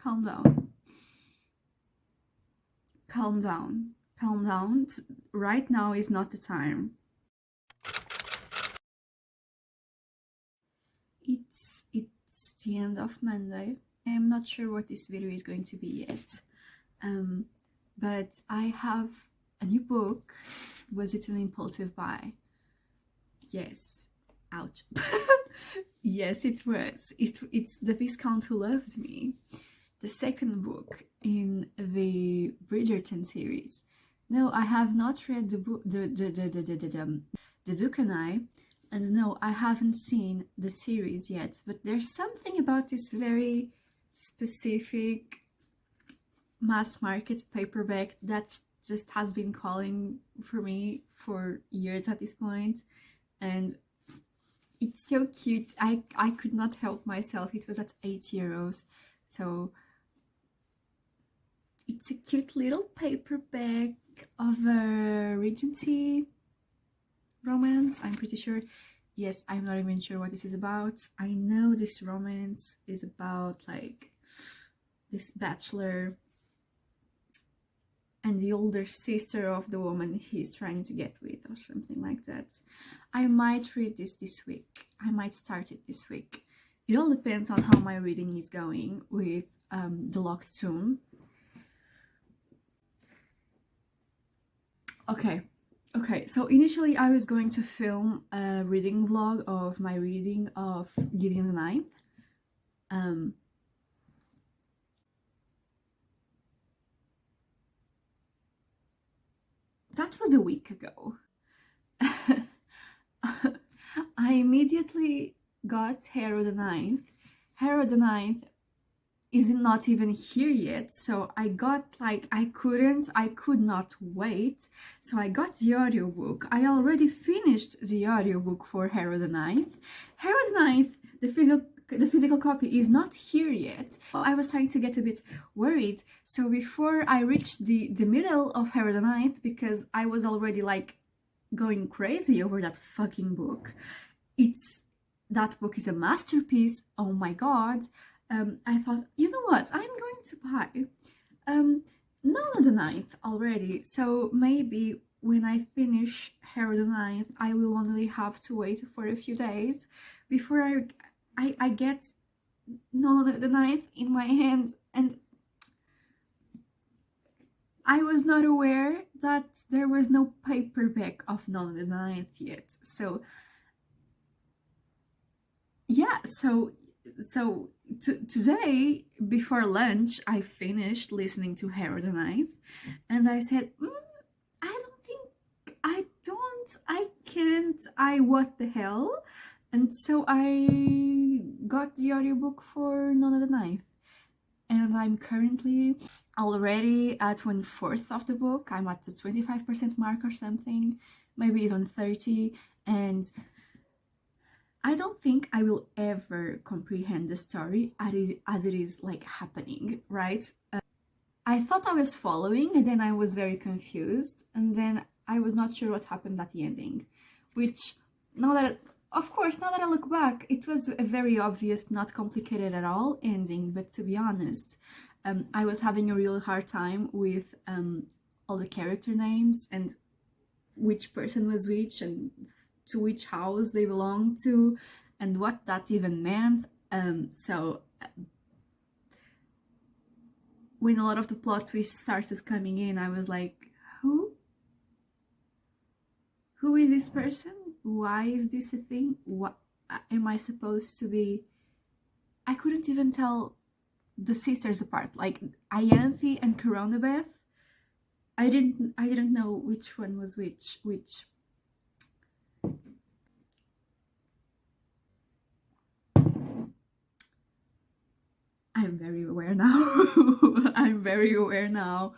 calm down. Calm down. Calm down. Right now is not the time. It's the end of Monday. I'm not sure what this video is going to be yet. But I have a new book. Was it an impulsive buy? Yes. Ouch. Yes, it was. It's The Viscount Who Loved Me, the second book in the Bridgerton series. No, I have not read the book, the Duke and I, and no, I haven't seen the series yet. But there's something about this very specific mass market paperback that just has been calling for me for years at this point, and it's so cute. I could not help myself. It was at €8, so it's a cute little paperback of a Regency romance, I'm pretty sure. Yes, I'm not even sure what this is about. I know this romance is about like this bachelor and the older sister of the woman he's trying to get with, or something like that. I might read this week. I might start it this week. It all depends on how my reading is going with The Lock's Tomb. Okay, so initially I was going to film a reading vlog of my reading of Gideon the Ninth. That was a week ago. I immediately got Harrow the Ninth. Harrow the Ninth is not even here yet, so I got like, I could not wait, so I got the audiobook. I already finished the audiobook for Harrow the Ninth. Harrow the Ninth, the physical copy is not here yet. I was starting to get a bit worried, so before I reached the middle of Harrow the Ninth, because I was already like going crazy over that fucking book. That book is a masterpiece, oh my god. I thought, you know what, I'm going to buy None the Ninth already, so maybe when I finish Harrow the Ninth, I will only have to wait for a few days before I get None the Ninth in my hands. And I was not aware that there was no paperback of None the Ninth yet. So yeah, so today before lunch I finished listening to Harrow the Ninth, and I said, I can't, what the hell? And so I got the audiobook for None of the Ninth, and I'm currently already at 1/4 of the book. I'm at the 25% mark or something, maybe even 30, and I don't think I will ever comprehend the story as it is like happening, right? I thought I was following, and then I was very confused, and then I was not sure what happened at the ending, which now that I look back, it was a very obvious, not complicated at all ending. But to be honest, I was having a real hard time with all the character names and which person was which and to which house they belonged to and what that even meant. So when a lot of the plot twists started coming in, I was like, who is this person? Why is this a thing? What am I supposed to be? I couldn't even tell the sisters apart, like Ianthe and Coronabeth. I didn't know which one was which. I'm very aware now.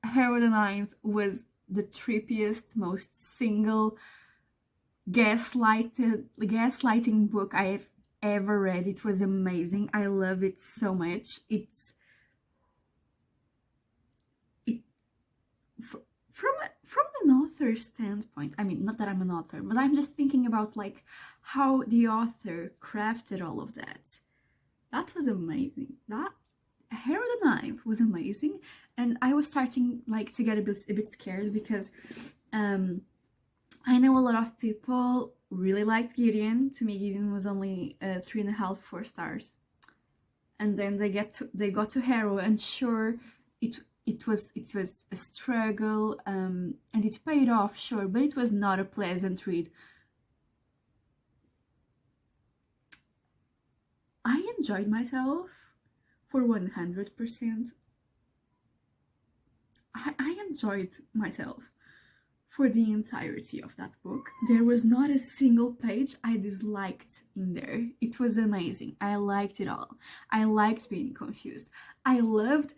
Harrow the Ninth was the trippiest, most single gaslighting book I have ever read. It was amazing. I love it so much. From an author's standpoint, I mean, not that I'm an author, but I'm just thinking about like how the author crafted all of that. That was amazing. That Harrow the Ninth was amazing, and I was starting like to get a bit scared because I know a lot of people really liked Gideon. To me, Gideon was only 3.5, 4 stars, and then they got to Harrow, and sure, it was a struggle, and it paid off, sure, but it was not a pleasant read. I enjoyed myself for 100%. I enjoyed myself for the entirety of that book. There was not a single page I disliked in there. It was amazing. I liked it all. I liked being confused. I loved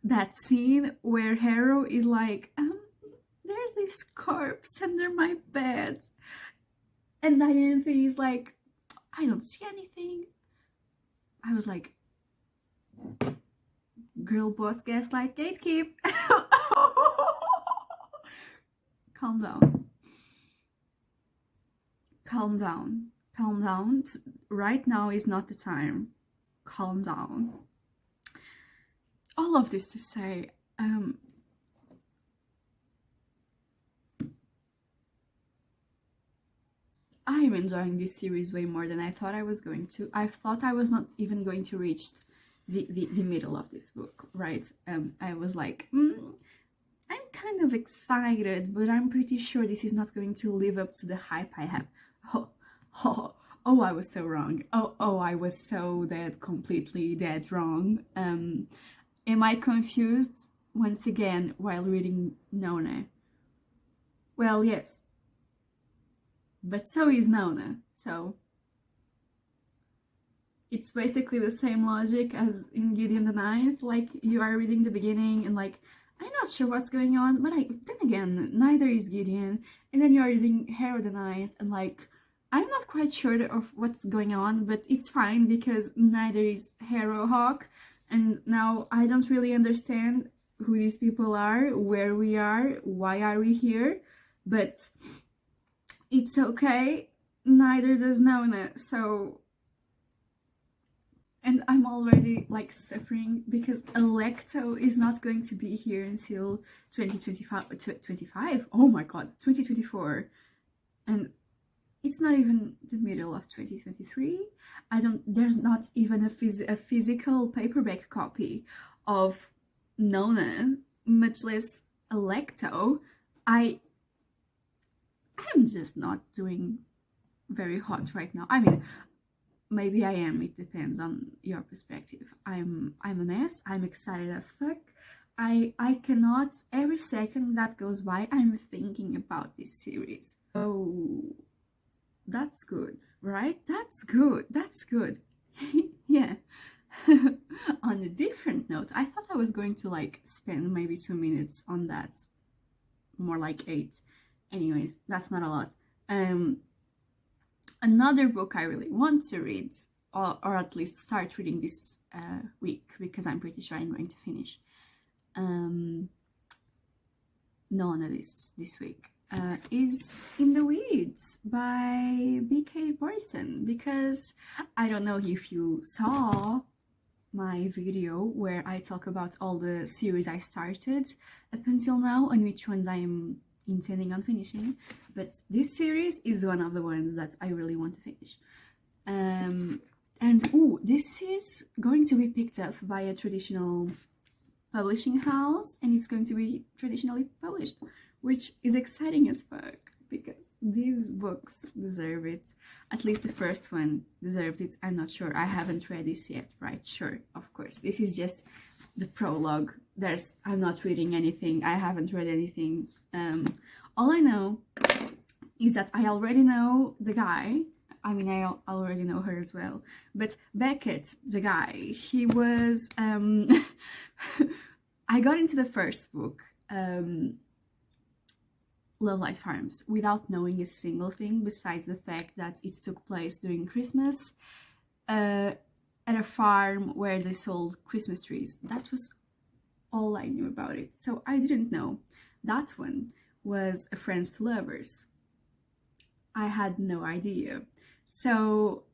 that scene where Harrow is like, there's this corpse under my bed. And Diantha is like, I don't see anything. I was like, girl boss gaslight gatekeep. Calm down. Calm down. Calm down. Right now is not the time. Calm down. All of this to say, I'm enjoying this series way more than I thought I was going to. I thought I was not even going to reach the middle of this book, right? I was like, I'm kind of excited, but I'm pretty sure this is not going to live up to the hype I have. Oh, I was so wrong. Oh, I was so completely dead wrong. Am I confused once again while reading Nona? Well, yes. But so is Nona, so it's basically the same logic as in Gideon the Ninth. Like, you are reading the beginning and like, I'm not sure what's going on, but then again, neither is Gideon. And then you're reading Harrow the Ninth and like, I'm not quite sure of what's going on, but it's fine because neither is Harrow Hawk. And now I don't really understand who these people are, where we are, why are we here, but it's okay. Neither does Nona, so... And I'm already like suffering because Electo is not going to be here until 2025. Oh my god, 2024. And it's not even the middle of 2023. There's not even a physical paperback copy of Nona, much less Electo. I'm just not doing very hot right now. I mean, maybe I am, it depends on your perspective. I'm a mess, I'm excited as fuck. I cannot, every second that goes by, I'm thinking about this series. Oh, that's good, right? That's good. Yeah. On a different note, I thought I was going to like spend maybe 2 minutes on that. More like 8. Anyways, that's not a lot. Another book I really want to read, or at least start reading this week, because I'm pretty sure I'm going to finish Nona this week, is In the Weeds by B.K. Borison, because I don't know if you saw my video where I talk about all the series I started up until now and which ones I'm intending on finishing, but this series is one of the ones that I really want to finish. And this is going to be picked up by a traditional publishing house, and it's going to be traditionally published, which is exciting as fuck because these books deserve it. At least the first one deserved it. I'm not sure, I haven't read this yet, right? Sure, of course, this is just the prologue. I'm not reading anything, I haven't read anything. All I know is that I already know the guy. I mean, I already know her as well. But Beckett, the guy, he was... I got into the first book, Love Light Farms, without knowing a single thing besides the fact that it took place during Christmas at a farm where they sold Christmas trees. That was all I knew about it. So I didn't know that one was a Friends to Lovers. I had no idea. So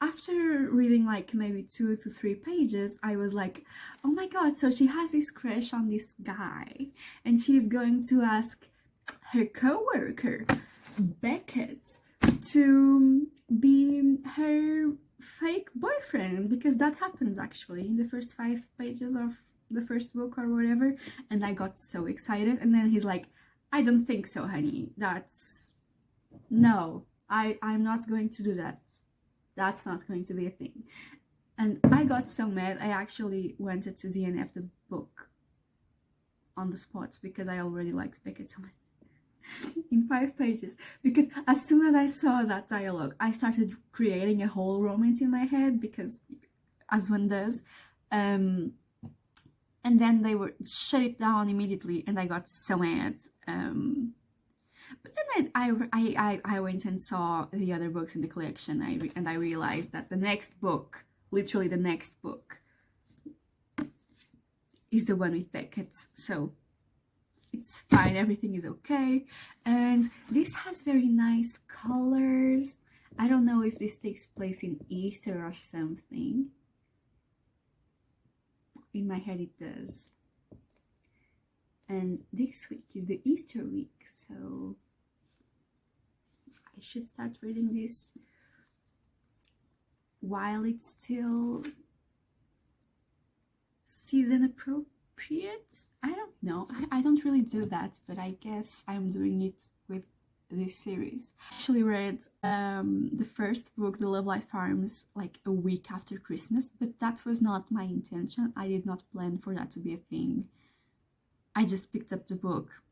after reading like maybe 2 to 3 pages, I was like, oh my god, so she has this crush on this guy, and she's going to ask her co-worker Beckett to be her fake boyfriend, because that happens actually in the first 5 pages of the first book or whatever. And I got so excited, and then he's like, I don't think so, honey. No, I'm not going to do that. That's not going to be a thing. And I got so mad, I actually wanted to DNF the book on the spot, because I already liked Beckett so much. In 5 pages, because as soon as I saw that dialogue, I started creating a whole romance in my head, because as one does, and then they were shut it down immediately, and I got so mad. But then I went and saw the other books in the collection, and I realized that the next book, literally the next book, is the one with Beckett. So it's fine, everything is okay. And this has very nice colors. I don't know if this takes place in Easter or something. In my head it does. And this week is the Easter week, so I should start reading this while it's still season appropriate. I don't know. I don't really do that, but I guess I'm doing it with this series. I actually read the first book, The Love Light Farms, like a week after Christmas, but that was not my intention. I did not plan for that to be a thing. I just picked up the book.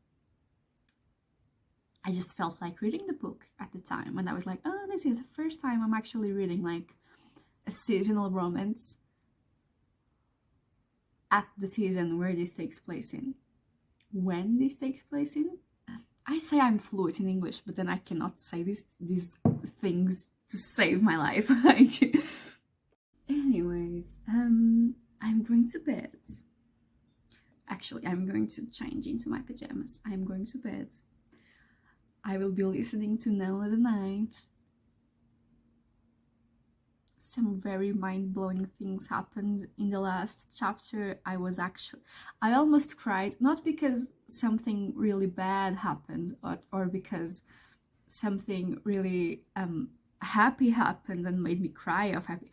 I just felt like reading the book at the time, and I was like, oh, this is the first time I'm actually reading like a seasonal romance at the season where this takes place in. When this takes place in? I say I'm fluent in English, but then I cannot say these things to save my life. Anyways, I'm going to bed. Actually, I'm going to change into my pajamas. I'm going to bed. I will be listening to Harrow the Ninth. Some very mind-blowing things happened in the last chapter. I almost cried, not because something really bad happened, or because something really happy happened and made me cry of happy.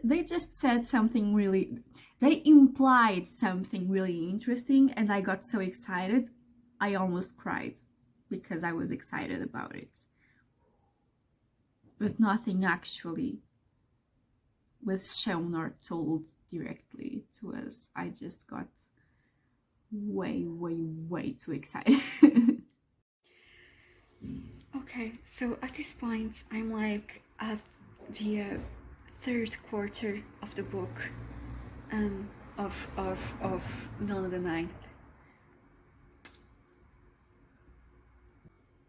They just said something really, they implied something really interesting, and I got so excited, I almost cried, because I was excited about it. But nothing actually was shown or told directly to us. I just got way too excited. Okay, so at this point, I'm like at the third quarter of the book, of Harrow the Ninth.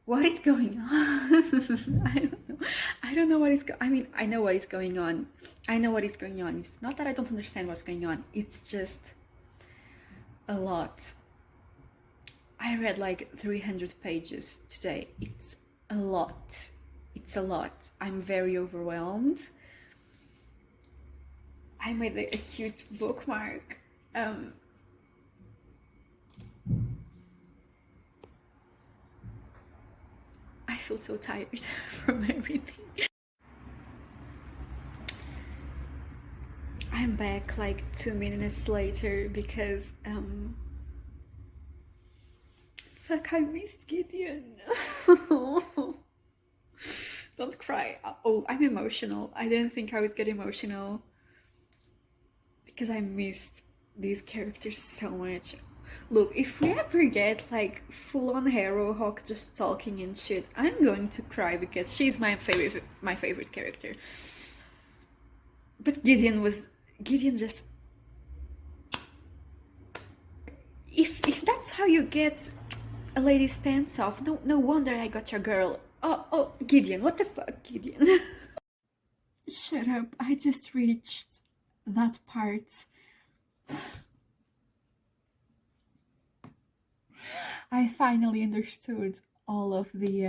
What is going on? I don't know what is I mean, I know what is going on. I know what is going on. It's not that I don't understand what's going on. It's just a lot. I read like 300 pages today. It's a lot. It's a lot. I'm very overwhelmed. I made a cute bookmark. I feel so tired from everything. I'm back like 2 minutes later because fuck, I missed Gideon. Don't cry. Oh, I'm emotional. I didn't think I would get emotional because I missed these characters so much. Look, if we ever get like full-on Harrow Hawk just talking and shit, I'm going to cry because she's my favorite character. But Gideon just... If that's how you get a lady's pants off, no wonder I got your girl. Oh, Gideon, what the fuck, Gideon? Shut up, I just reached that part. I finally understood all of the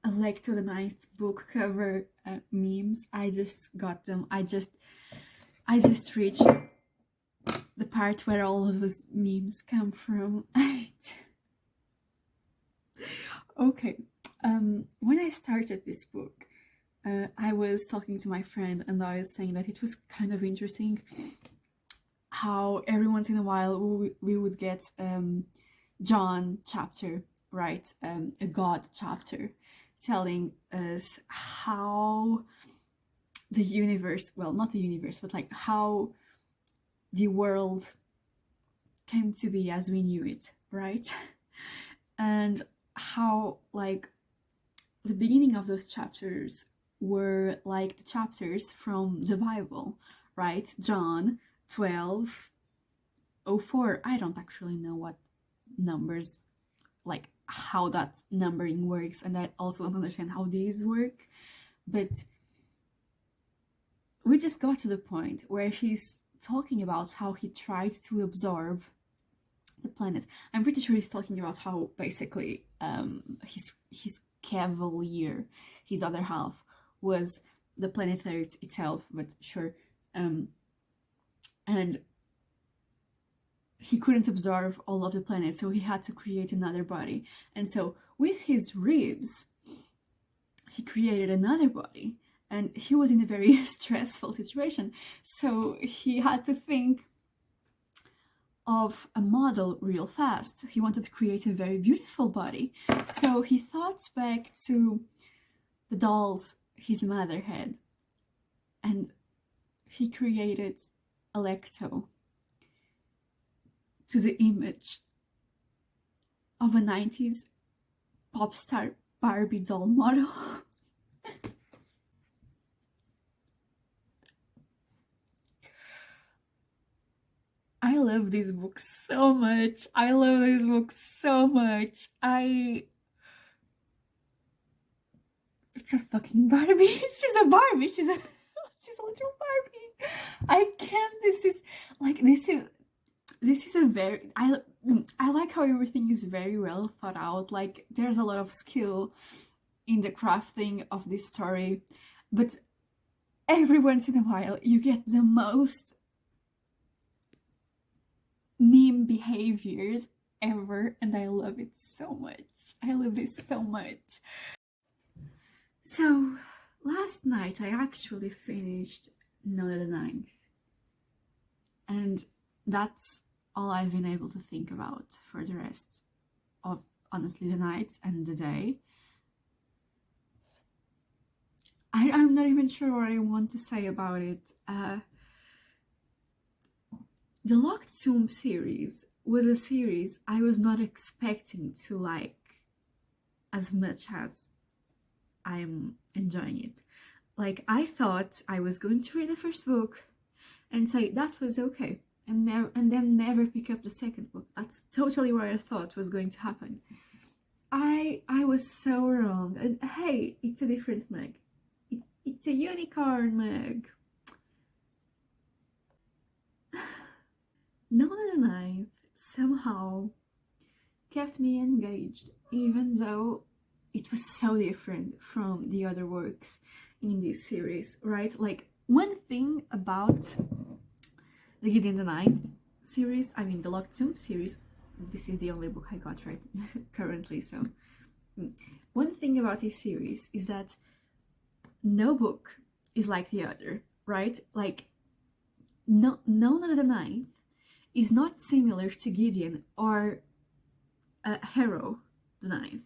Harrow the Ninth book cover memes. I just got them. I just reached the part where all of those memes come from. Okay. When I started this book, I was talking to my friend and I was saying that it was kind of interesting how every once in a while we would get John chapter, right? A God chapter telling us how the universe, well, not the universe, but like how the world came to be as we knew it, right? And how like the beginning of those chapters were like the chapters from the Bible, right? John 12:04. I don't actually know what numbers, like how that numbering works, and I also don't understand how these work, but we just got to the point where he's talking about how he tried to absorb the planet. I'm pretty sure he's talking about how basically his cavalier, his other half, was the planet Earth itself, but sure. And he couldn't absorb all of the planet, so he had to create another body. And so with his ribs, he created another body. And he was in a very stressful situation. So he had to think of a model real fast. He wanted to create a very beautiful body. So he thought back to the dolls his mother had. And he created Electo to the image of a 90s pop star Barbie doll model. I love this book so much. I love this book so much. It's a fucking Barbie. She's a Barbie. She's a little Barbie. I can't. This is a very. I like how everything is very well thought out. Like there's a lot of skill in the crafting of this story, but every once in a while you get the most meme behaviors ever, and I love it so much. I love this so much. So last night I actually finished Harrow the Ninth, and that's all I've been able to think about for the rest of, honestly, the night and the day. I'm not even sure what I want to say about it. The Locked Tomb series was a series I was not expecting to like as much as I'm enjoying it. Like, I thought I was going to read the first book and say that was okay, and then never pick up the second book. That's totally what I thought was going to happen. I was so wrong. And hey, it's a different mug. It's a unicorn mug. Harrow the Ninth somehow kept me engaged, even though it was so different from the other works in this series, right? Like, one thing about the Gideon the Ninth series, I mean the Locked Tomb series, this is the only book I got right currently, so one thing about this series is that no book is like the other, right? Like, Harrow the Ninth is not similar to Gideon or Harrow the Ninth.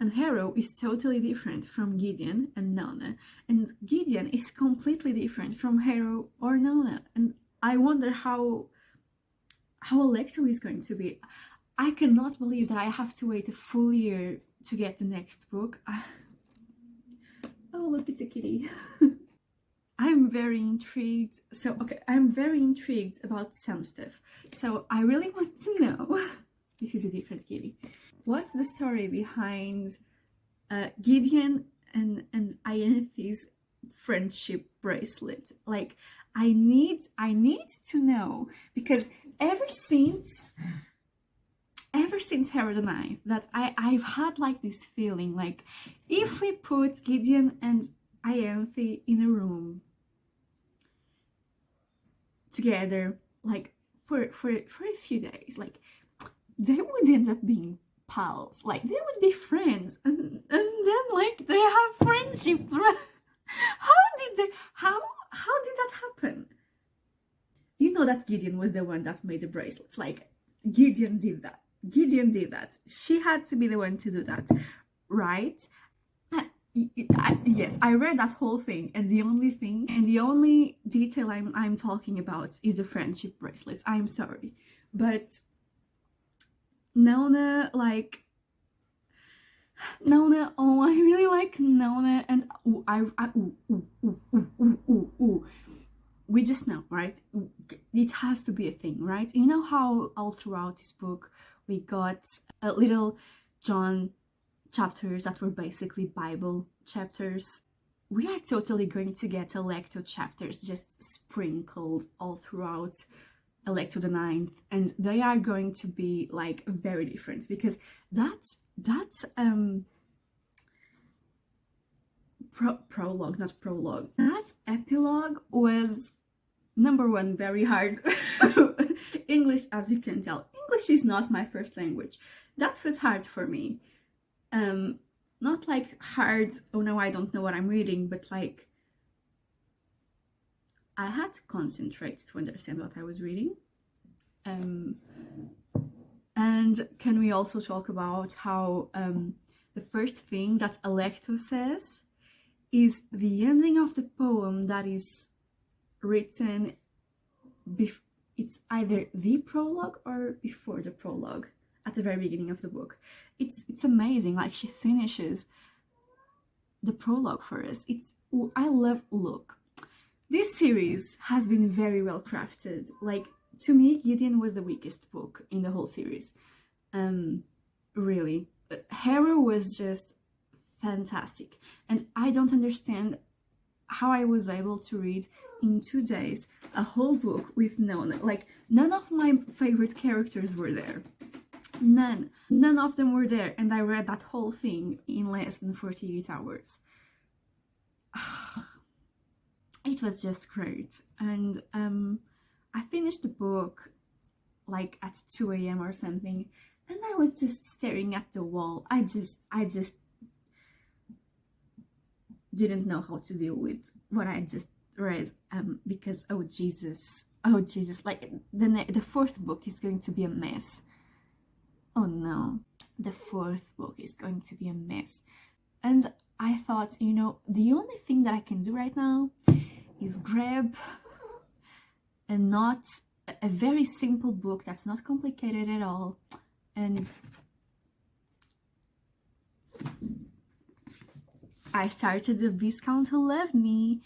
And Harrow is totally different from Gideon and Nona. And Gideon is completely different from Harrow or Nona. And I wonder how Electo is going to be. I cannot believe that I have to wait a full year to get the next book. Oh, look, it's a kitty. I'm very intrigued. So, okay, I'm very intrigued about some stuff. So, I really want to know. This is a different kitty. What's the story behind Gideon and Ianthe's friendship bracelet? Like, I need to know, because ever since ever since Harrow the Ninth that I've had like this feeling like if we put Gideon and Ianthe in a room together, like for a few days, like they would end up being pals, like they would be friends, and then like they have friendship. How did that happen? You know that Gideon was the one that made the bracelets. Like Gideon did that. She had to be the one to do that, right? Yes, I read that whole thing, and the only detail I'm talking about is the friendship bracelets. I'm sorry, but Nona, oh, I really like Nona, and we just know, right? It has to be a thing, right? You know how all throughout this book we got little John chapters that were basically Bible chapters. We are totally going to get Electo chapters just sprinkled all throughout Electo the Ninth, and they are going to be like very different, because that's prologue, not prologue. That epilogue was, number one, very hard. English, as you can tell, English is not my first language. That was hard for me. Not like hard, oh no, I don't know what I'm reading, but like I had to concentrate to understand what I was reading. And can we also talk about how the first thing that Electo says is the ending of the poem that is written it's either the prologue or before the prologue, at the very beginning of the book. It's amazing. Like, she finishes the prologue for us. Look, this series has been very well crafted. Like, to me, Gideon was the weakest book in the whole series. Really. Harrow was just fantastic. And I don't understand how I was able to read in 2 days a whole book with none of my favorite characters were there. None of them were there, and I read that whole thing in less than 48 hours. It was just great. And I finished the book like at 2 a.m. or something, and I was just staring at the wall. I just didn't know how to deal with what I just read, because oh Jesus, like the fourth book is going to be a mess. Oh no, the fourth book is going to be a mess. And I thought, the only thing that I can do right now is grab a very simple book that's not complicated at all, and I started the Viscount Who Loved Me.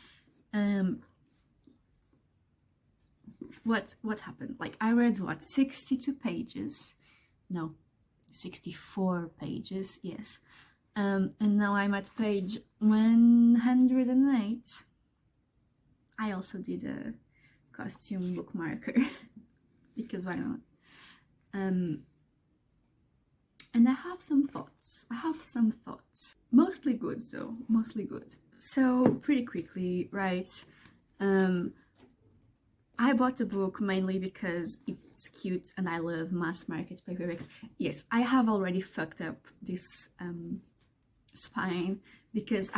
What happened? Like, I read 62 pages? No, 64 pages, yes. And now I'm at page 108. I also did a costume bookmarker because why not? And I have some thoughts. Mostly good, though. Mostly good. So, pretty quickly, right? I bought the book mainly because it's cute and I love mass market paperbacks. Yes, I have already fucked up this spine because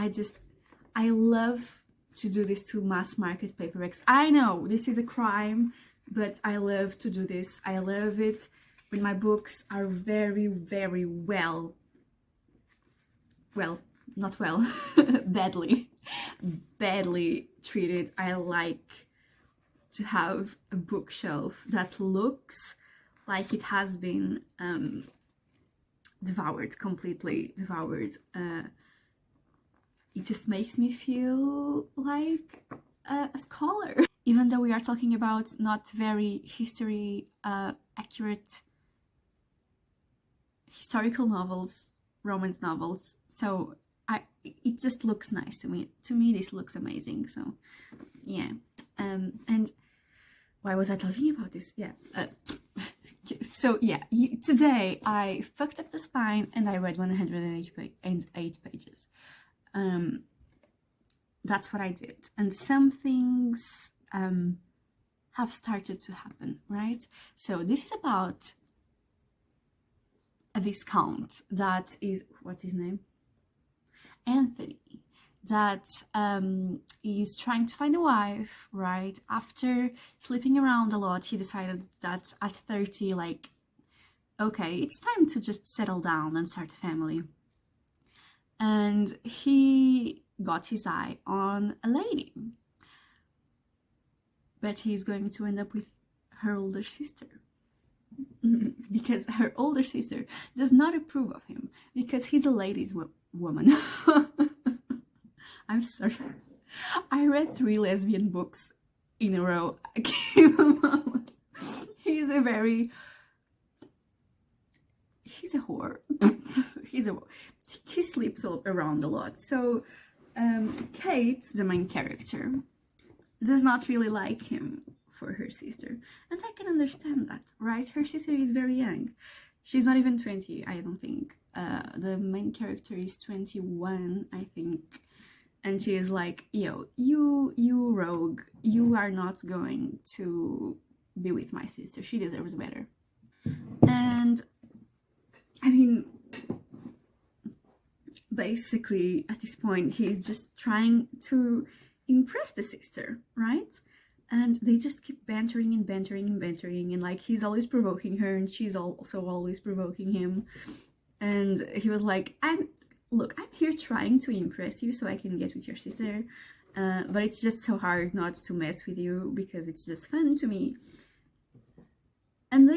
I love to do this to mass market paperbacks. I know this is a crime, but I love to do this. I love it when my books are very, very not well, badly treated. I like to have a bookshelf that looks like it has been completely devoured. It just makes me feel like a scholar. Even though we are talking about not very accurate historical novels, romance novels, so it just looks nice to me. To me, this looks amazing. So, yeah. And why was I talking about this? Yeah. So yeah, today I fucked up the spine and I read 108 pages. That's what I did, and some things have started to happen, right? So this is about a Viscount that is, what's his name? Anthony, that is trying to find a wife, right? After sleeping around a lot, he decided that at 30, like, okay, it's time to just settle down and start a family. And he got his eye on a lady. But he's going to end up with her older sister. Because her older sister does not approve of him. Because he's a ladies' woman. I'm sorry. I read 3 lesbian books in a row. He's a whore. He sleeps around a lot. So Kate, the main character, does not really like him for her sister. And I can understand that, right? Her sister is very young. She's not even 20, I don't think. The main character is 21, I think. And she is like, yo, you rogue, you are not going to be with my sister. She deserves better. And, I mean, basically, at this point, he's just trying to impress the sister, right? And they just keep bantering and like he's always provoking her and she's also always provoking him. And he was like, I'm here trying to impress you so I can get with your sister, but it's just so hard not to mess with you because it's just fun to me. And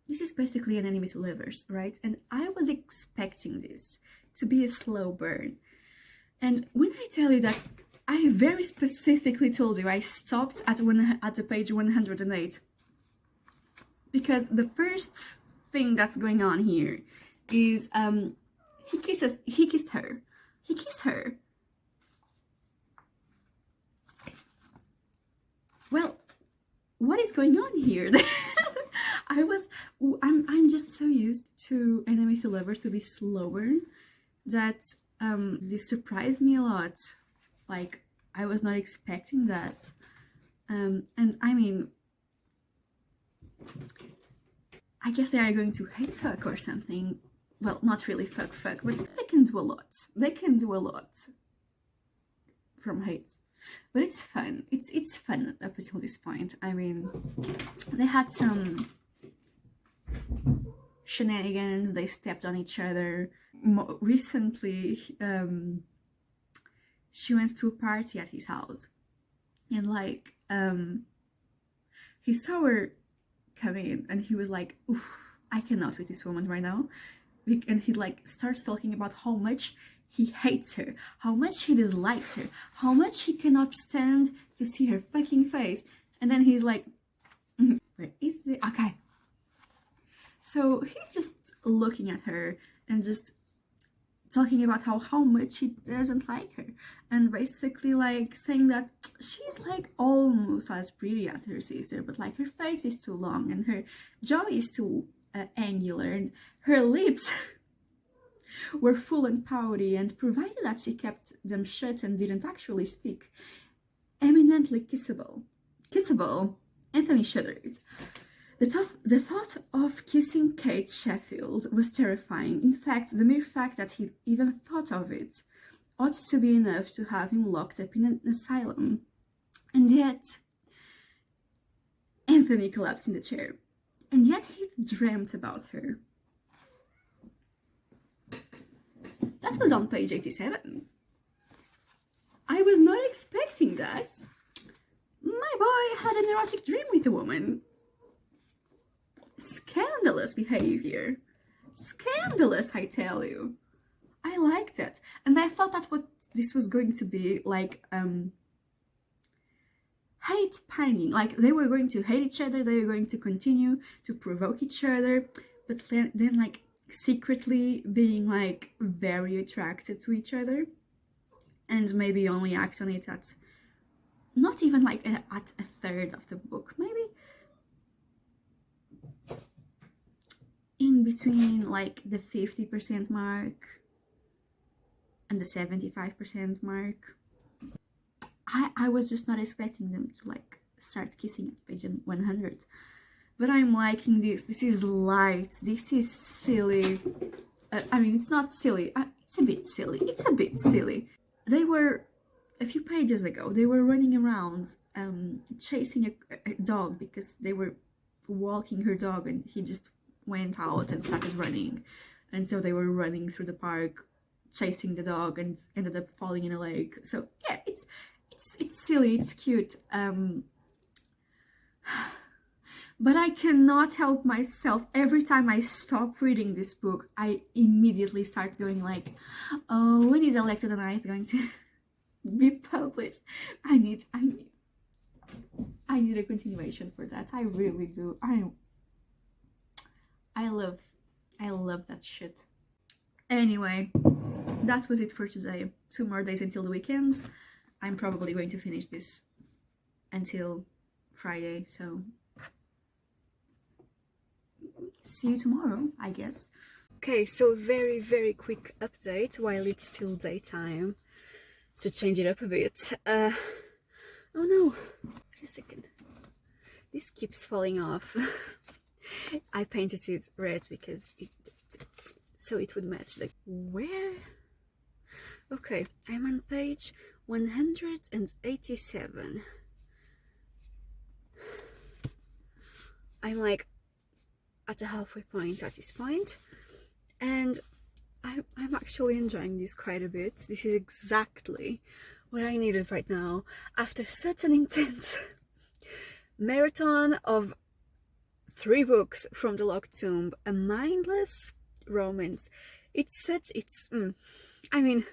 this is basically an enemies to lovers, right? And I was expecting this to be a slow burn. And when I tell you that I very specifically told you I stopped at the page 108, because the first thing that's going on here is he kissed her. Well, what is going on here? I'm just so used to enemies to lovers to be slower that this surprised me a lot. Like, I was not expecting that. And I mean, I guess they are going to hate fuck or something. Well, not really fuck, but they can do a lot. They can do a lot from hate. But it's fun. It's fun up until this point. I mean, they had some shenanigans. They stepped on each other. Recently, she went to a party at his house. And like, he saw her come in and he was like, oof, I cannot with this woman right now. And he like starts talking about how much he hates her, how much he dislikes her, how much he cannot stand to see her fucking face. And then he's like, where is it? Okay. So he's just looking at her and just talking about how much he doesn't like her, and basically like saying that she's like almost as pretty as her sister, but like her face is too long and her jaw is too angular and her lips were full and pouty, and provided that she kept them shut and didn't actually speak, eminently kissable. Anthony shuddered. The thought of kissing Kate Sheffield was terrifying. In fact, the mere fact that he even thought of it ought to be enough to have him locked up in an asylum. And yet, Anthony collapsed in the chair. And yet he dreamt about her. That was on page 87. I was not expecting that. My boy had an erotic dream with a woman. Scandalous behavior. Scandalous, I tell you. I liked it. And I thought that what this was going to be like hate pining. Like they were going to hate each other, they were going to continue to provoke each other, but then like secretly being like very attracted to each other and maybe only act on it at not even like at a third of the book, maybe in between like the 50% mark and the 75% mark. I was just not expecting them to like start kissing at page 100. But I'm liking this. This is light. This is silly. I mean, it's not silly. It's a bit silly. It's a bit silly. They were, a few pages ago, they were running around chasing a dog because they were walking her dog and he just went out and started running. And so they were running through the park chasing the dog and ended up falling in a lake. So yeah, it's silly, it's cute. But I cannot help myself. Every time I stop reading this book, I immediately start going like, oh, when is Harrow the Ninth going to be published? I need a continuation for that. I really do. I love that shit. Anyway, that was it for today. 2 more days until the weekend. I'm probably going to finish this until Friday, so see you tomorrow, I guess. Okay, so very, very quick update while it's still daytime, to change it up a bit. Oh no, wait a second. This keeps falling off. I painted it red because so it would match the... Where? Okay, I'm on page 187. I'm like at the halfway point at this point, and I'm actually enjoying this quite a bit. This is exactly what I needed right now after such an intense marathon of 3 books from the Locked Tomb, a mindless romance. I mean,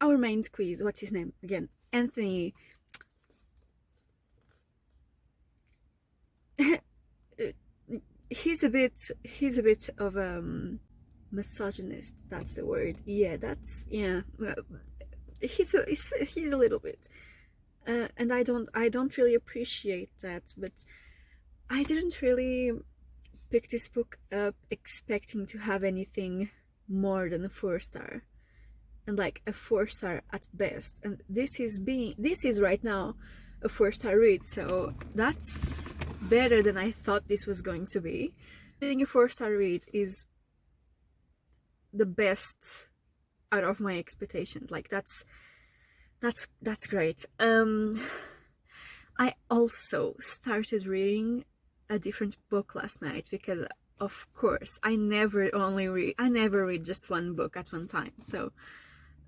our main squeeze, what's his name again? Anthony. He's a bit of misogynist. That's the word. Yeah, he's a little bit, and I don't really appreciate that. But I didn't really pick this book up expecting to have anything more than a 4-star, and like a 4-star at best. And this is right now a 4-star read, so that's better than I thought this was going to be. Being a 4-star read is the best out of my expectations. Like that's great. I also started reading a different book last night because, of course, I never read just one book at one time. So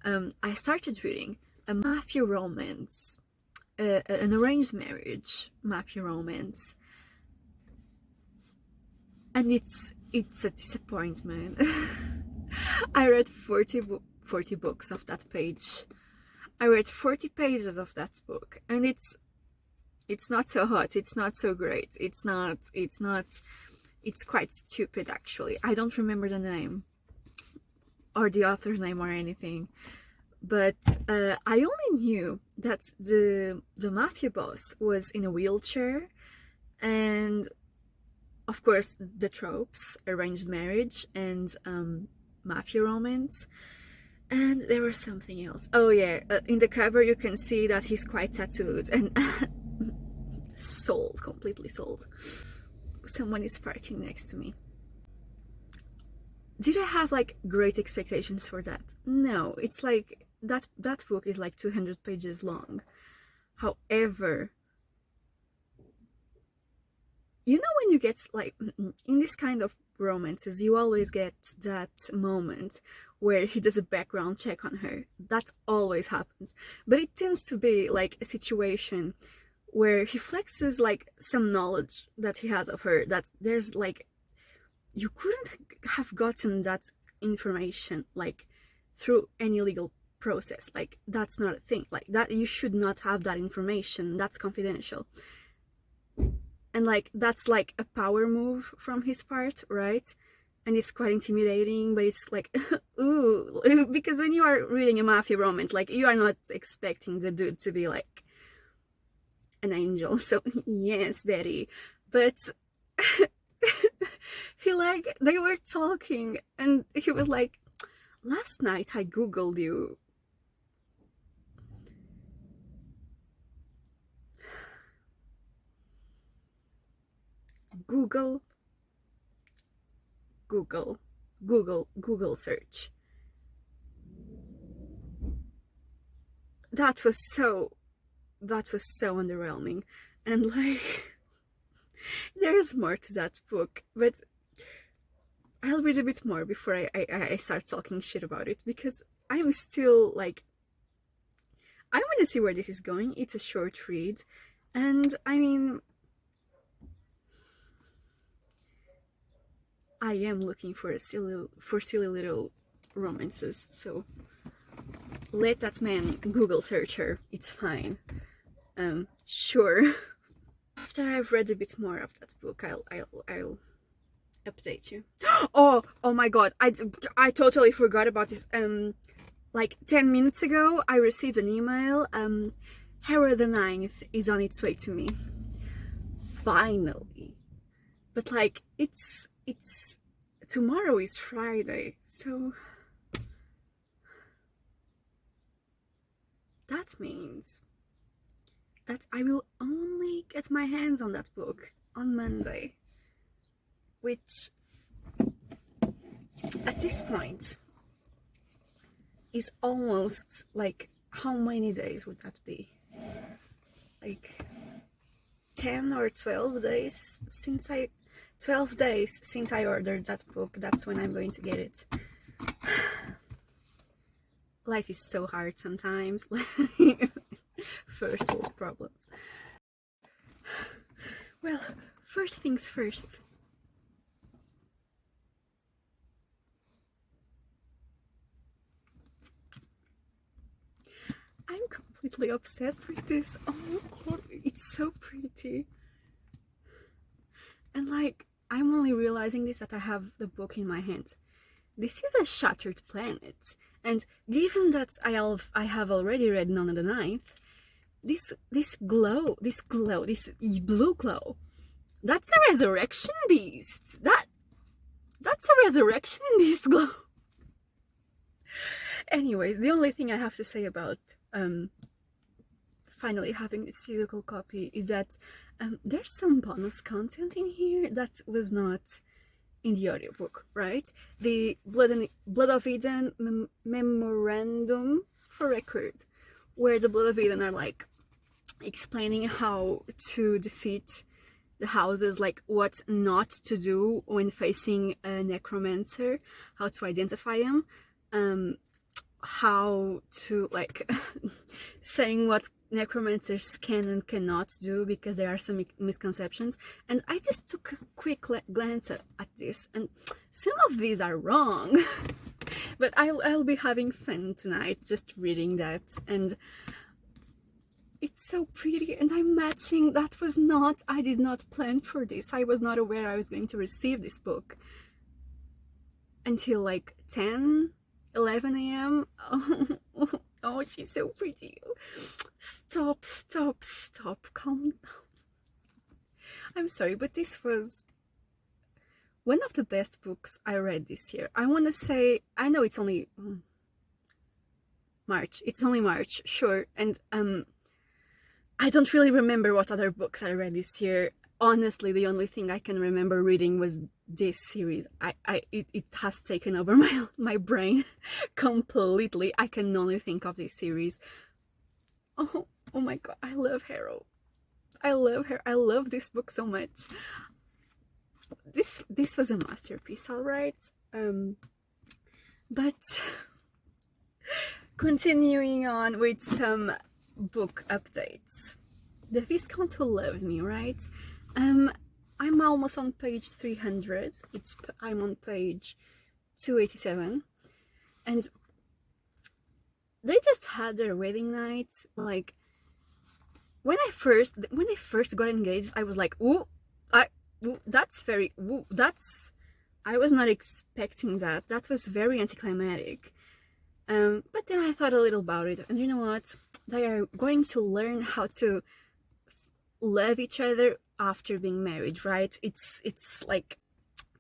I started reading a mafia romance, an arranged marriage mafia romance, and it's a disappointment. I read 40 books of that page. I read 40 pages of that book, and it's not so hot, it's not so great, it's quite stupid actually. I don't remember the name or the author's name or anything, but I only knew that the mafia boss was in a wheelchair, and of course the tropes, arranged marriage and mafia romance, and there was something else. Oh yeah, in the cover you can see that he's quite tattooed, and sold, completely sold. Someone is parking next to me. Did I have like great expectations for that? No, it's like that book is like 200 pages long. However, you know, when you get like in this kind of romances, you always get that moment where he does a background check on her. That always happens, but it tends to be like a situation where he flexes like some knowledge that he has of her, that there's like, you couldn't have gotten that information like through any legal process. Like that's not a thing, like that you should not have that information, that's confidential. And like that's like a power move from his part, right? and it's quite intimidating, but it's like, ooh, because when you are reading a mafia romance, like, you are not expecting the dude to be like an angel, so yes, daddy, but they were talking, and he was like, last night I googled you. Google search. That was so underwhelming, and like, there's more to that book, but I'll read a bit more before I start talking shit about it, because I'm still like, I want to see where this is going. It's a short read, and I mean, I am looking for silly little romances, so let that man Google search her. It's fine. Sure. After I've read a bit more of that book, I'll update you. Oh my god! I totally forgot about this. Like 10 minutes ago, I received an email. Harrow the Ninth is on its way to me. Finally. But like, it's tomorrow is Friday, so that means that I will only get my hands on that book on Monday, which at this point is almost like, how many days would that be? Like 10 or 12 days since 12 days since I ordered that book. That's when I'm going to get it. Life is so hard sometimes. First world problems. Well, first things first. I'm completely obsessed with this. Oh my god, it's so pretty. And like, I'm only realizing this that I have the book in my hand. This is a shattered planet, and given that I have already read None of the Ninth, this blue glow, that's a resurrection beast. That's a resurrection beast glow. Anyways, the only thing I have to say about finally having this physical copy is that there's some bonus content in here that was not in the audiobook, right? The Blood of Eden memorandum for record, where the Blood of Eden are like explaining how to defeat the houses, like what not to do when facing a necromancer, how to identify him, how to like saying what necromancers can and cannot do, because there are some misconceptions. And I just took a quick glance at this, and some of these are wrong. But I'll be having fun tonight just reading that, and it's so pretty, and I'm matching. I did not plan for this. I was not aware I was going to receive this book until like 11 a.m. Oh, she's so pretty. Stop, calm down. I'm sorry, but this was one of the best books I read this year. I want to say, I know it's only March. It's only March, sure. And I don't really remember what other books I read this year. Honestly, the only thing I can remember reading was this series. It has taken over my brain completely. I can only think of this series. Oh my god, I love Harrow. I love her. I love this book so much. This was a masterpiece, all right. But continuing on with some book updates. The Viscount Who Loved Me, right? I'm almost on page 300. I'm on page 287, and they just had their wedding night. Like, when I first got engaged, I was like, that's I was not expecting that. That was very anticlimactic. But then I thought a little about it, and you know what? They are going to learn how to love each other after being married, right? It's like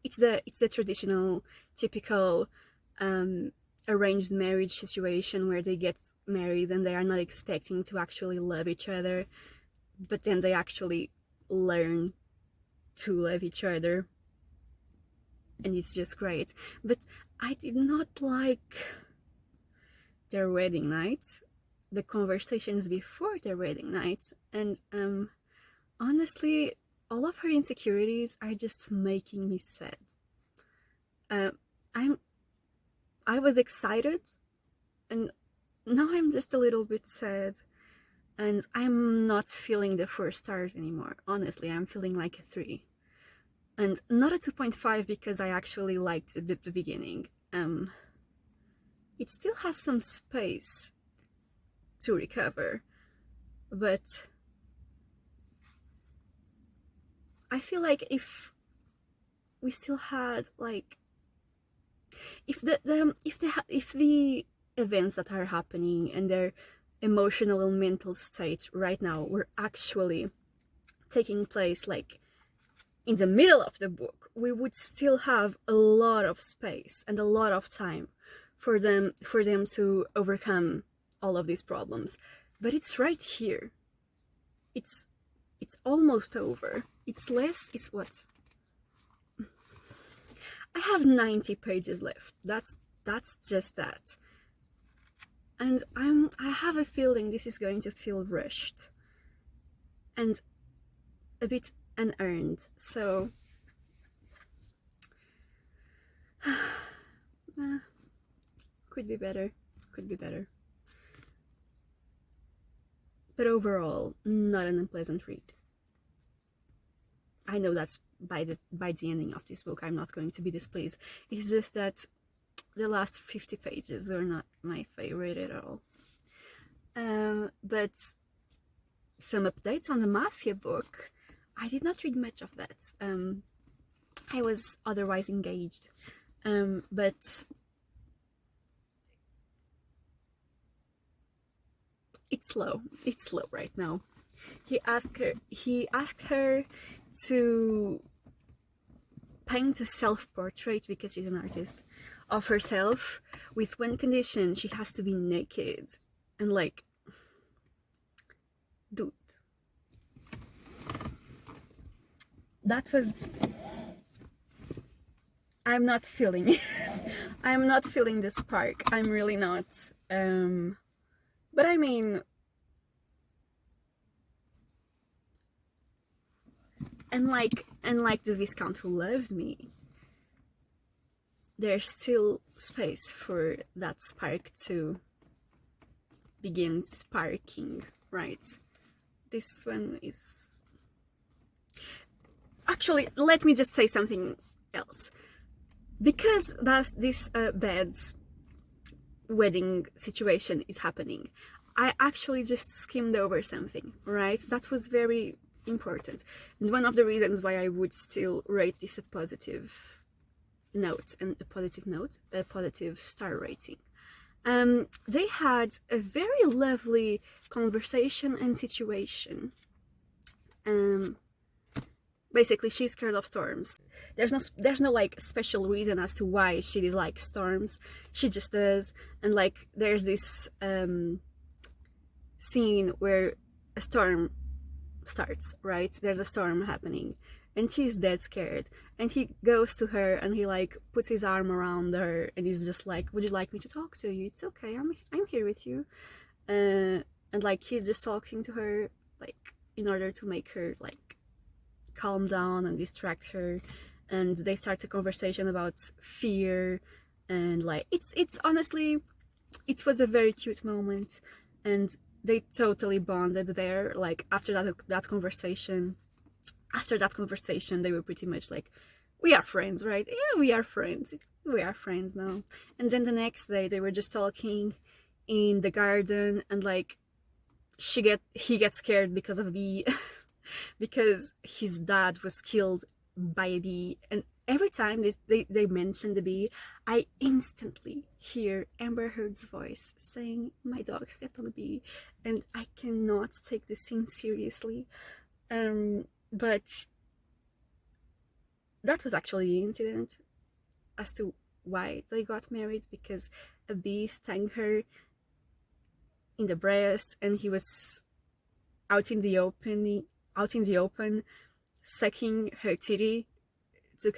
it's the traditional, typical arranged marriage situation where they get married and they are not expecting to actually love each other, but then they actually learn to love each other, and it's just great. But I did not like their wedding night, the conversations before their wedding night, and honestly, all of her insecurities are just making me sad. I was excited, and now I'm just a little bit sad, and I'm not feeling the 4 stars anymore. Honestly, I'm feeling like a 3, and not a 2.5 because I actually liked the beginning. It still has some space to recover, but I feel like if we still had like if the events that are happening and their emotional and mental state right now were actually taking place like in the middle of the book, we would still have a lot of space and a lot of time for them to overcome all of these problems. But it's right here. It's almost over. It's what? I have 90 pages left. That's just that. And I have a feeling this is going to feel rushed and a bit unearned. So could be better. But overall, not an unpleasant read. I know that's by the ending of this book I'm not going to be displeased. It's just that the last 50 pages were not my favorite at all. But some updates on the Mafia book. I did not read much of that. I was otherwise engaged. But it's slow right now. He asked her to paint a self-portrait, because she's an artist, of herself, with one condition: she has to be naked. And like, dude, that was, I'm not feeling I'm not feeling the spark. I'm really not. But I mean, unlike the Viscount who loved me, there's still space for that spark to begin sparking, right? This one is... Actually, let me just say something else. Because this bad wedding situation is happening, I actually just skimmed over something, right? That was very important. And one of the reasons why I would still rate this a positive note, a positive star rating. They had a very lovely conversation and situation. Basically, she's scared of storms. There's no like special reason as to why she dislikes storms. She just does. And like, there's this scene where a storm starts, right? There's a storm happening, and she's dead scared. And he goes to her and he like puts his arm around her, and he's just like, "Would you like me to talk to you? It's okay. I'm here with you." And like, he's just talking to her like in order to make her like calm down and distract her. And they start a conversation about fear, and like, it's honestly, it was a very cute moment, and they totally bonded there. Like, after that conversation, they were pretty much like, we are friends, right? Yeah, we are friends now. And then the next day they were just talking in the garden, and like, he gets scared because of a bee because his dad was killed by a bee. And every time they mention the bee, I instantly hear Amber Heard's voice saying, "My dog stepped on the bee," and I cannot take this scene seriously. But that was actually the incident as to why they got married, because a bee stung her in the breast, and he was out in the open, sucking her titty to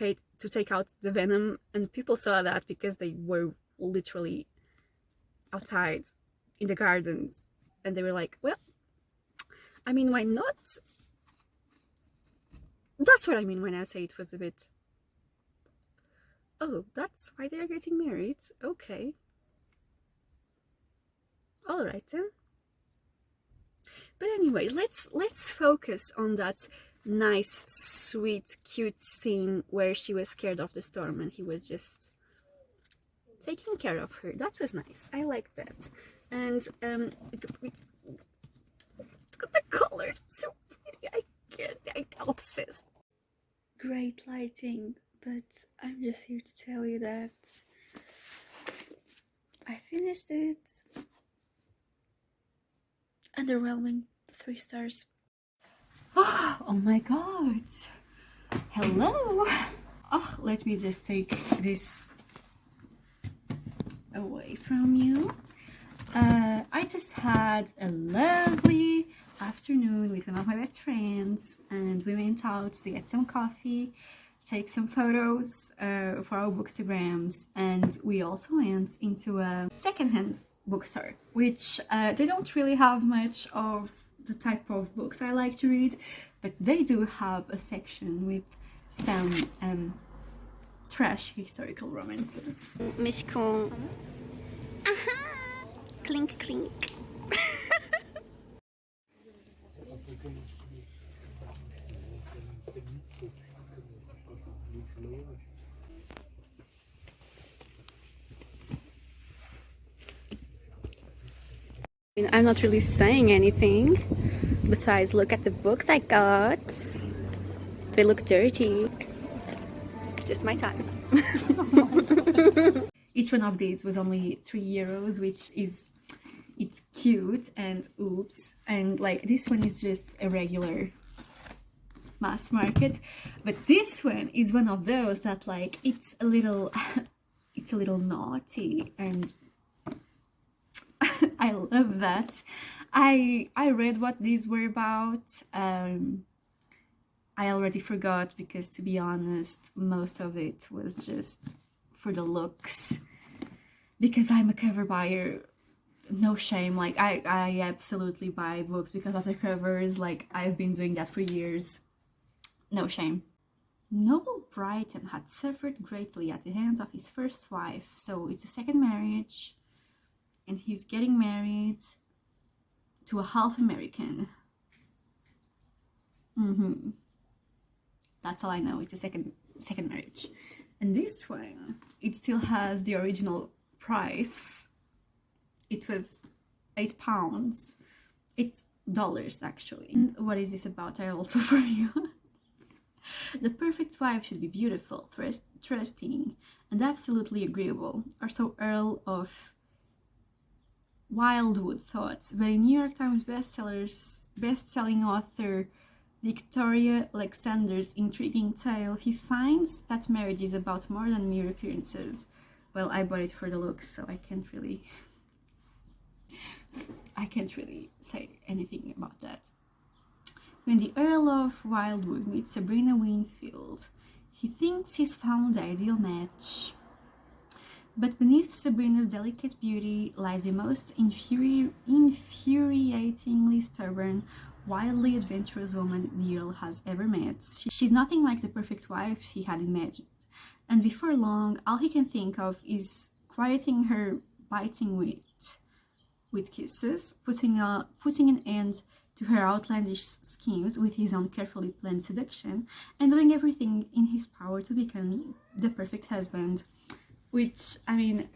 take out the venom, and people saw that because they were literally outside in the gardens, and they were like, well, I mean, why not? That's what I mean when I say it was a bit, oh, that's why they're getting married, okay, all right then. But anyways, let's focus on that nice, sweet, cute scene where she was scared of the storm and he was just taking care of her. That was nice. I liked that. And the color is so pretty. I'm obsessed. Great lighting, but I'm just here to tell you that I finished it. Underwhelming. 3 stars. Oh my god. Hello. Oh, let me just take this away from you. I just had a lovely afternoon with one of my best friends, and we went out to get some coffee, take some photos for our bookstagrams, and we also went into a secondhand bookstore, which they don't really have much of the type of books I like to read, but they do have a section with some trash historical romances. Viscount. Clink clink. I'm not really saying anything besides look at the books I got. They look dirty. Just my time. Each one of these was only €3, which is, it's cute and oops, and like this one is just a regular mass market, but this one is one of those that like it's a little naughty, and I love that. I read what these were about. I already forgot because, to be honest, most of it was just for the looks. Because I'm a cover buyer, no shame. Like I absolutely buy books because of the covers. Like I've been doing that for years. No shame. Noble Brighton had suffered greatly at the hands of his first wife, so it's a second marriage. And he's getting married to a half American. That's all I know. It's a second marriage. And this one, it still has the original price. It was £8. It's dollars actually. And what is this about? I also forgot. The perfect wife should be beautiful, trusting, and absolutely agreeable, or so Earl of Wildwood thought, but in New York Times best-selling author Victoria Alexander's intriguing tale, he finds that marriage is about more than mere appearances. Well, I bought it for the looks, so I can't really say anything about that. When the Earl of Wildwood meets Sabrina Winfield, he thinks he's found the ideal match. But beneath Sabrina's delicate beauty lies the most infuriatingly stubborn, wildly adventurous woman the Earl has ever met. She's nothing like the perfect wife he had imagined, and before long, all he can think of is quieting her biting wit with kisses, putting an end to her outlandish schemes with his own carefully planned seduction, and doing everything in his power to become the perfect husband. Which, I mean,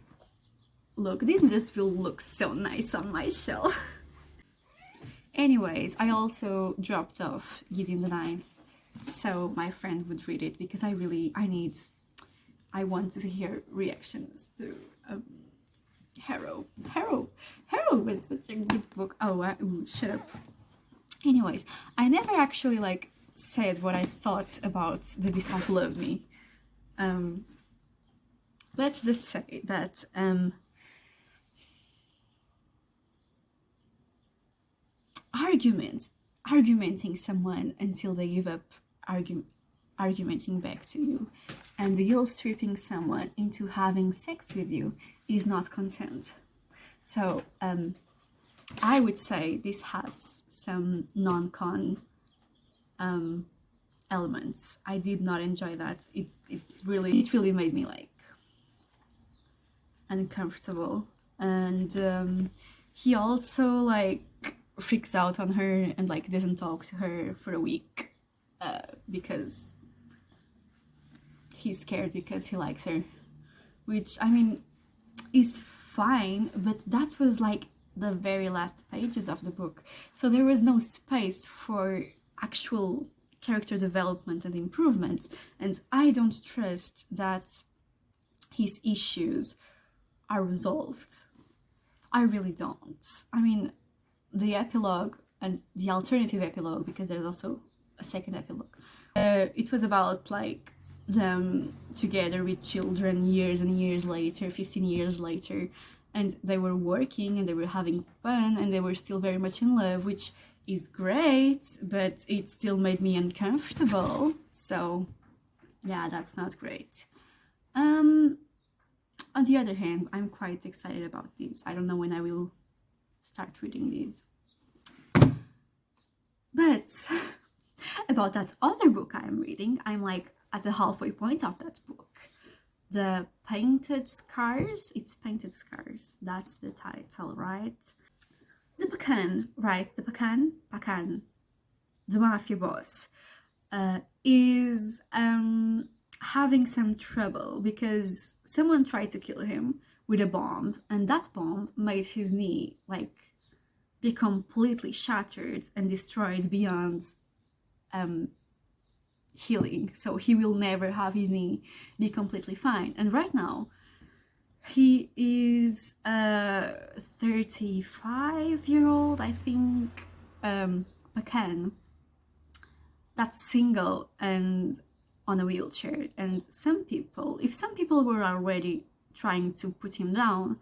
look, this just will look so nice on my shelf. Anyways, I also dropped off Gideon the Ninth so my friend would read it, because I want to hear reactions to Harrow. Harrow was such a good book. Ooh, shut up. Anyways, I never actually like said what I thought about The Viscount Who Loved Me. Let's just say that argumenting someone until they give up argumenting back to you, and guilt stripping someone into having sex with you is not consent. So I would say this has some non-con elements. I did not enjoy that. It really made me like uncomfortable, and he also like freaks out on her and like doesn't talk to her for a week because he's scared because he likes her, which I mean is fine, but that was like the very last pages of the book, so there was no space for actual character development and improvement, and I don't trust that his issues are resolved. I really don't. I mean, the epilogue and the alternative epilogue, because there's also a second epilogue, it was about like them together with children years and years later, 15 years later, and they were working and they were having fun and they were still very much in love, which is great, but it still made me uncomfortable. So yeah, that's not great. On the other hand, I'm quite excited about these. I don't know when I will start reading these. But about that other book I'm reading, I'm like at the halfway point of that book. The Painted Scars. It's Painted Scars. That's the title, right? The Pacan, right? The Pacan, the mafia boss, is having some trouble because someone tried to kill him with a bomb, and that bomb made his knee like be completely shattered and destroyed beyond healing. So he will never have his knee be completely fine. And right now he is a 35-year-old, I think, McCann, that's single and on a wheelchair. And if some people were already trying to put him down,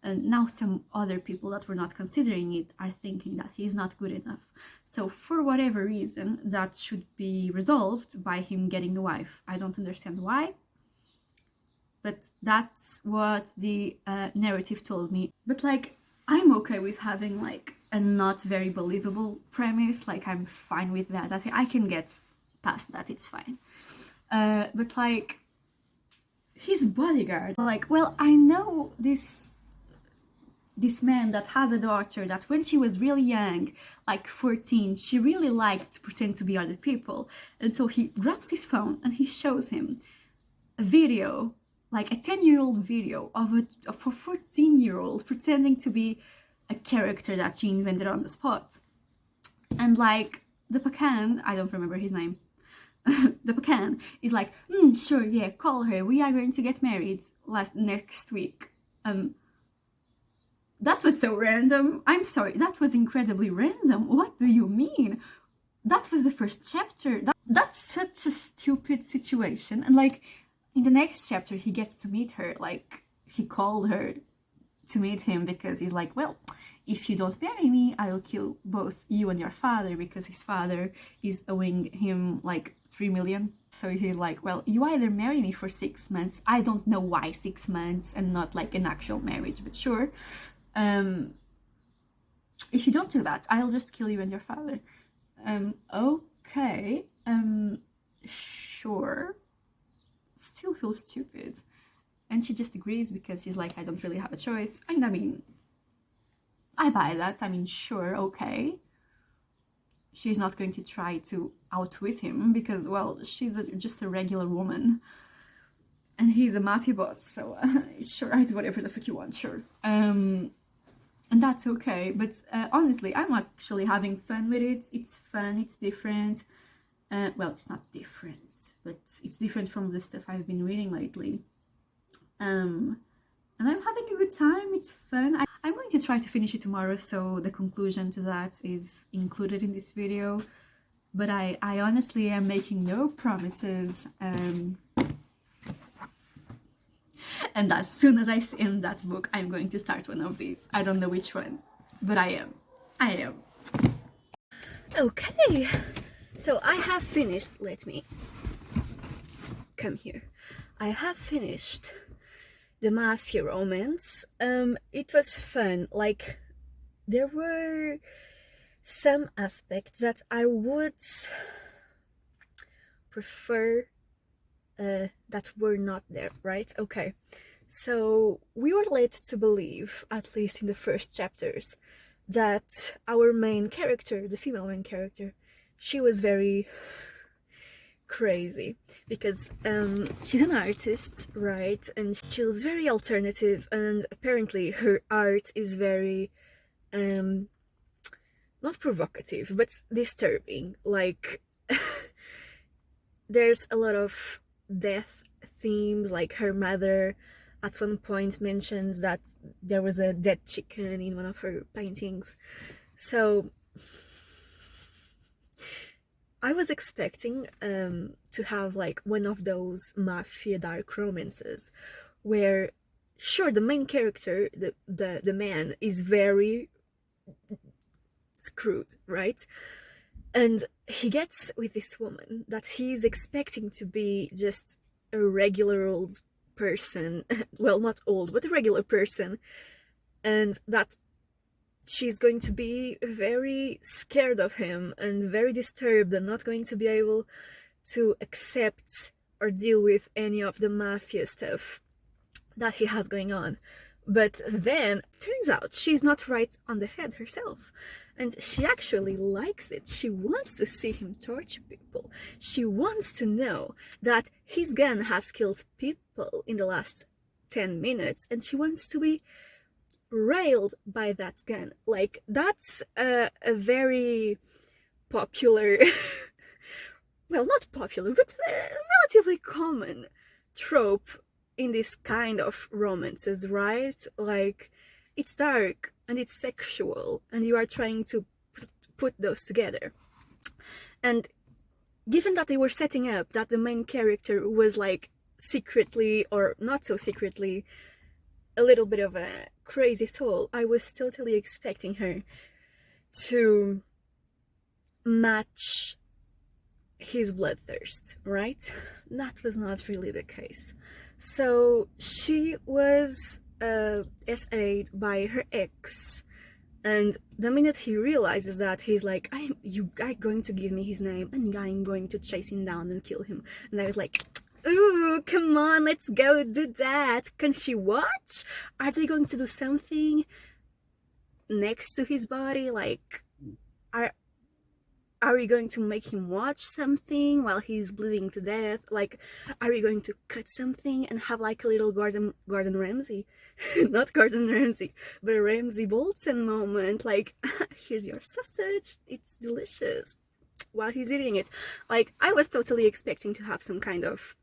and now some other people that were not considering it are thinking that he's not good enough. So for whatever reason, that should be resolved by him getting a wife. I don't understand why, but that's what the narrative told me. But like, I'm okay with having like a not very believable premise. Like, I'm fine with that. I can get past that, it's fine. But like, his bodyguard, like, well, I know this man that has a daughter that when she was really young, like 14, she really liked to pretend to be other people. And so he grabs his phone and he shows him a video, like a 10-year-old video of a 14-year-old pretending to be a character that she invented on the spot. And like, the Pacan, I don't remember his name, the Pacan is like, sure, yeah, call her, we are going to get married next week. That was so random. I'm sorry, that was incredibly random. What do you mean? That was the first chapter. That's such a stupid situation. And like, in the next chapter, he gets to meet her. Like, he called her to meet him because he's like, well, if you don't marry me, I will kill both you and your father, because his father is owing him like 3 million. So he's like, well, you either marry me for 6 months. I don't know why 6 months and not like an actual marriage, but sure. If you don't do that, I'll just kill you and your father. Okay. Sure. Still feels stupid. And she just agrees because she's like, I don't really have a choice. And I mean, I buy that. I mean, sure, okay. She's not going to try to outwit him because, well, she's just a regular woman. And he's a mafia boss, so sure, I do whatever the fuck you want, sure. And that's okay, but honestly, I'm actually having fun with it. It's fun, it's different. Well, it's not different, but it's different from the stuff I've been reading lately. And I'm having a good time. It's fun. I'm going to try to finish it tomorrow, so the conclusion to that is included in this video. But I honestly am making no promises. And as soon as I end that book, I'm going to start one of these. I don't know which one, but I am. Okay, so I have finished. Let me come here. I have finished the mafia romance. It was fun. Like, there were some aspects that I would prefer that were not there, right? Okay, so we were led to believe, at least in the first chapters, that our main character, the female main character, she was very crazy because she's an artist, right? And she was very alternative, and apparently her art is very not provocative but disturbing. Like, there's a lot of death themes. Like, her mother at one point mentions that there was a dead chicken in one of her paintings. So I was expecting to have like one of those mafia dark romances where, sure, the main character, the man, is very screwed, right? And he gets with this woman that he's expecting to be just a regular old person. Well, not old, but a regular person. And that she's going to be very scared of him and very disturbed and not going to be able to accept or deal with any of the mafia stuff that he has going on. But then, turns out, she's not right on the head herself. And she actually likes it. She wants to see him torture people. She wants to know that his gun has killed people in the last 10 minutes. And she wants to be railed by that gun. Like, that's a very popular, well, not popular, but relatively common trope in this kind of romances, right? Like, it's dark and it's sexual and you are trying to put those together. And given that they were setting up that the main character was like secretly, or not so secretly, a little bit of a crazy soul, I was totally expecting her to match his bloodthirst, right? That was not really the case. So she was SA'd by her ex, and the minute he realizes that, he's like, you are going to give me his name and I'm going to chase him down and kill him. And I was like, ooh, come on, let's go do that. Can she watch? Are they going to do something next to his body? Like, are we going to make him watch something while he's bleeding to death? Like, are we going to cut something and have like a little Gordon Ramsay? Not Gordon Ramsay, but a Ramsay Bolton moment. Like, here's your sausage, it's delicious, while he's eating it. Like, I was totally expecting to have some kind of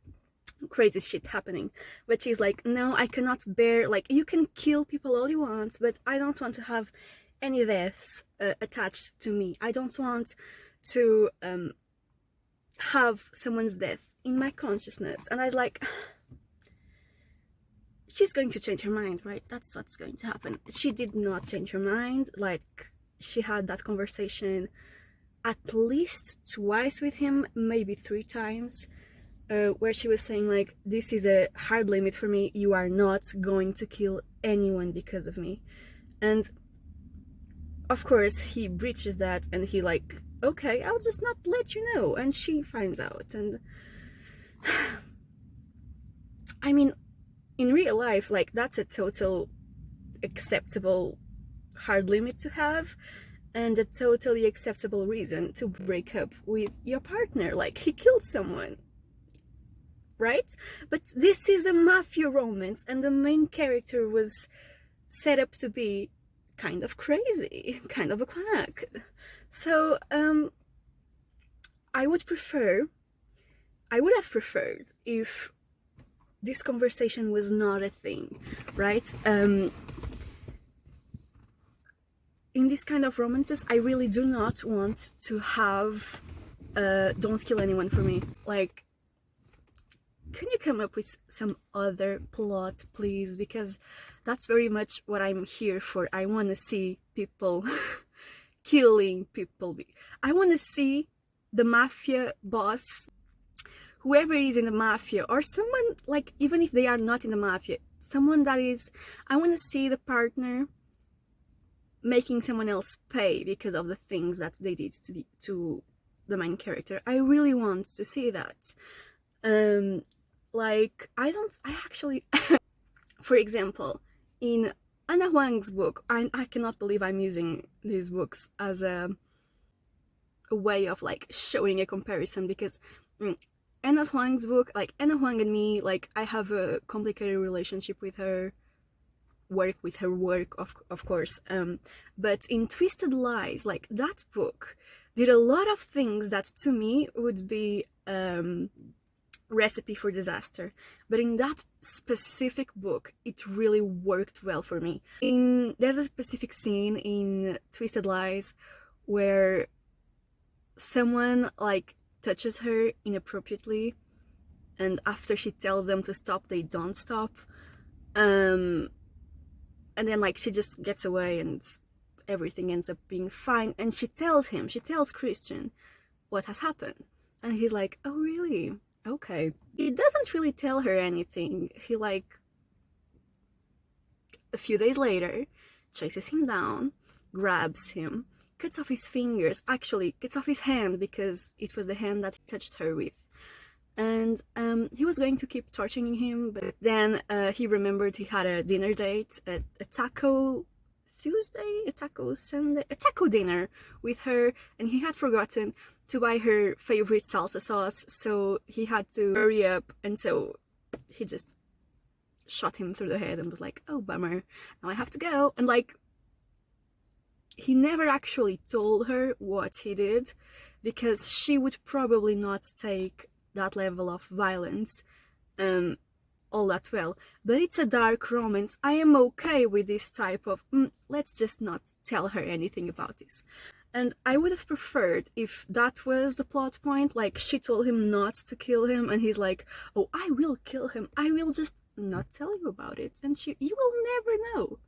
crazy shit happening, but she's like, no, I cannot bear, like, you can kill people all you want, but I don't want to have any deaths attached to me. I don't want to have someone's death in my consciousness. And I was like, she's going to change her mind, right? That's what's going to happen. She did not change her mind. Like, she had that conversation at least twice with him, maybe 3 times, where she was saying like, this is a hard limit for me, you are not going to kill anyone because of me. And of course he breaches that, and he like, okay, I'll just not let you know. And she finds out. And I mean, in real life, like, that's a total acceptable hard limit to have, and a totally acceptable reason to break up with your partner. Like, he killed someone, right? But this is a mafia romance, and the main character was set up to be kind of crazy, kind of a quack. So I would have preferred if this conversation was not a thing, right? In this kind of romances, I really do not want to have don't kill anyone for me. Like, can you come up with some other plot, please? Because that's very much what I'm here for. I want to see people killing people. I want to see the mafia boss, whoever is in the mafia, or someone, like, even if they are not in the mafia, someone that is, I want to see the partner making someone else pay because of the things that they did to the main character. I really want to see that. Like, I actually, for example, in Anna Huang's book, I cannot believe I'm using these books as a way of, like, showing a comparison, because Anna Huang's book, like, Anna Huang and me, like, I have a complicated relationship with her work, of course, but in Twisted Lies, like, that book did a lot of things that to me would be recipe for disaster, but in that specific book it really worked well for me. There's a specific scene in Twisted Lies where someone, like, touches her inappropriately, and after she tells them to stop, they don't stop, and then, like, she just gets away and everything ends up being fine, and she tells Christian what has happened, and he's like, oh really? Okay. He doesn't really tell her anything. He, like, a few days later, chases him down, grabs him, cuts off his fingers, actually cuts off his hand, because it was the hand that he touched her with. And he was going to keep torturing him, but then he remembered he had a dinner date, a taco Tuesday, a taco Sunday, a taco dinner with her, and he had forgotten to buy her favorite salsa sauce, so he had to hurry up, and so he just shot him through the head and was like, oh bummer, now I have to go. And, like, he never actually told her what he did, because she would probably not take that level of violence all that well. But it's a dark romance. I am okay with this type of let's just not tell her anything about this. And I would have preferred if that was the plot point, like, she told him not to kill him, and he's like, oh, I will kill him, I will just not tell you about it, and you will never know.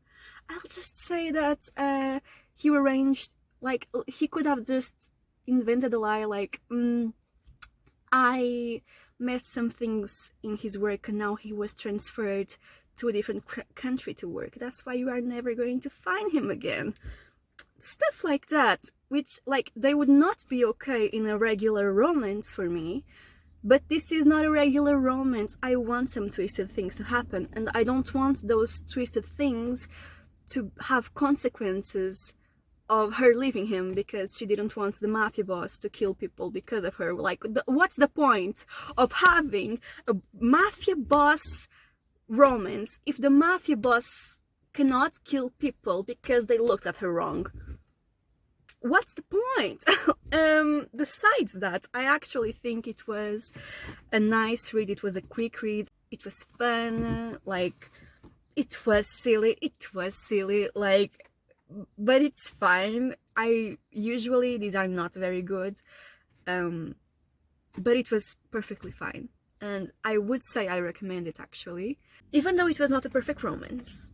I'll just say that he arranged, like, he could have just invented a lie, like, I met some things in his work and now he was transferred to a different country to work, that's why you are never going to find him again. Stuff like that, which, like, they would not be okay in a regular romance for me, but this is not a regular romance. I want some twisted things to happen, and I don't want those twisted things to have consequences of her leaving him because she didn't want the mafia boss to kill people because of her. Like, what's the point of having a mafia boss romance if the mafia boss cannot kill people because they looked at her wrong? What's the point? Besides that, I actually think it was a nice read. It was a quick read. It was fun. Like, it was silly. Like, but it's fine. Usually these are not very good. But it was perfectly fine. And I would say I recommend it, actually. Even though it was not a perfect romance,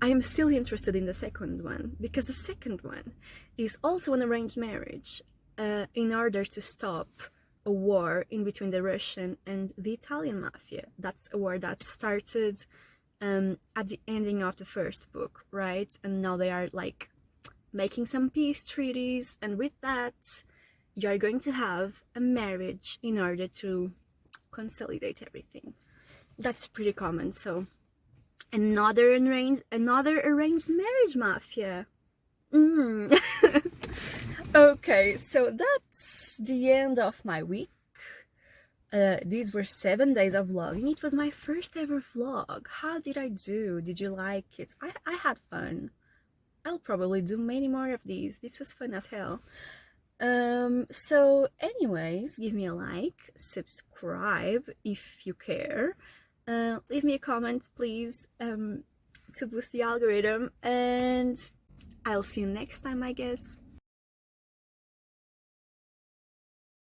I am still interested in the second one, because the second one is also an arranged marriage in order to stop a war in between the Russian and the Italian mafia. That's a war that started at the ending of the first book, right? And now they are, like, making some peace treaties, and with that, you are going to have a marriage in order to consolidate everything. That's pretty common, so... Another arranged marriage mafia. Okay, so that's the end of my week. These were 7 days of vlogging. It was my first ever vlog. How did I do? Did you like it? I had fun. I'll probably do many more of these. This was fun as hell. So anyways, give me a like, subscribe if you care, leave me a comment please, to boost the algorithm, and I'll see you next time, I guess.